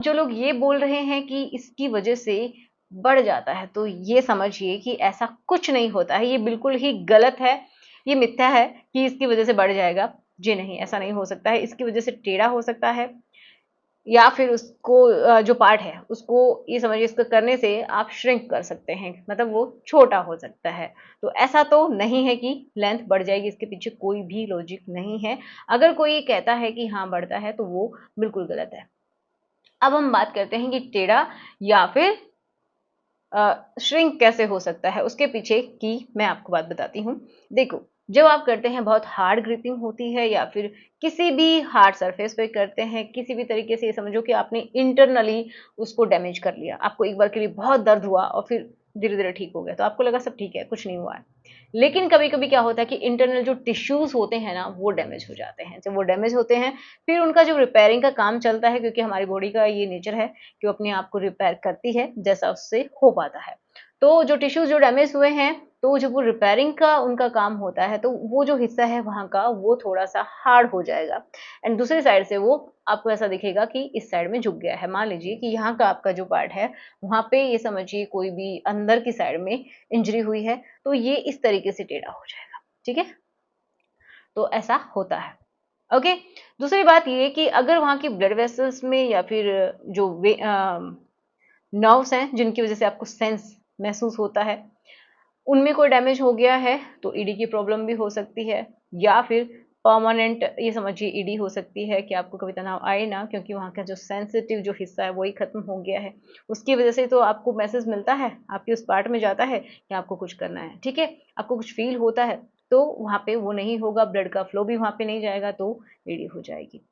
जो लोग ये बोल रहे हैं कि इसकी वजह से बढ़ जाता है, तो ये समझिए कि ऐसा कुछ नहीं होता है, ये बिल्कुल ही गलत है, ये मिथ्या है कि इसकी वजह से बढ़ जाएगा। जी नहीं, ऐसा नहीं हो सकता है। इसकी वजह से टेढ़ा हो सकता है, या फिर उसको जो पार्ट है उसको, ये समझिए इसको करने से आप श्रिंक कर सकते हैं, मतलब वो छोटा हो सकता है। तो ऐसा तो नहीं है कि लेंथ बढ़ जाएगी, इसके पीछे कोई भी लॉजिक नहीं है। अगर कोई कहता है कि हाँ बढ़ता है, तो वो बिल्कुल गलत है। अब हम बात करते हैं कि टेढ़ा या फिर श्रिंक कैसे हो सकता है, उसके पीछे की मैं आपको बात बताती हूँ। देखो, जब आप करते हैं, बहुत हार्ड ग्रिपिंग होती है, या फिर किसी भी हार्ड सरफेस पे करते हैं, किसी भी तरीके से ये समझो कि आपने इंटरनली उसको डैमेज कर लिया, आपको एक बार के लिए बहुत दर्द हुआ और फिर धीरे धीरे ठीक हो गया, तो आपको लगा सब ठीक है, कुछ नहीं हुआ है। लेकिन कभी कभी क्या होता है कि इंटरनल जो टिश्यूज होते हैं ना, वो डैमेज हो जाते हैं। जब वो डैमेज होते हैं, फिर उनका जो रिपेयरिंग का काम चलता है, क्योंकि हमारी बॉडी का ये नेचर है कि वो अपने आप को रिपेयर करती है जैसा उससे हो पाता है। तो जो टिश्यूज जो डैमेज हुए हैं, तो जब वो रिपेयरिंग का उनका काम होता है, तो वो जो हिस्सा है वहाँ का, वो थोड़ा-सा हार्ड हो जाएगा, एंड दूसरी साइड से वो आपको ऐसा दिखेगा कि इस साइड में झुक गया है। मान लीजिए कि यहाँ का आपका जो पार्ट है, वहाँ पे ये समझिए कोई भी अंदर की साइड में इंजरी हुई है, तो ये इस तरीके से टेढ़ा हो जाएगा, ठीक है? तो ऐसा होता है। ओके? दूसरी बात ये कि अगर वहाँ की ब्लड वेसल्स में, या फिर जो नर्व्स हैं जिनकी वजह से आपको सेंस महसूस होता है, उनमें कोई डैमेज हो गया है, तो ईडी की प्रॉब्लम भी हो सकती है, या फिर परमानेंट ये समझिए ईडी हो सकती है कि आपको कभी तनाव आए ना, क्योंकि वहाँ का जो सेंसिटिव जो हिस्सा है वही खत्म हो गया है। उसकी वजह से तो आपको मैसेज मिलता है, आपके उस पार्ट में जाता है कि आपको कुछ करना है, ठीक है? आपको कुछ फील होता है, तो वहाँ पे वो नहीं होगा, ब्लड का फ्लो भी वहाँ पे नहीं जाएगा, तो ईडी हो जाएगी।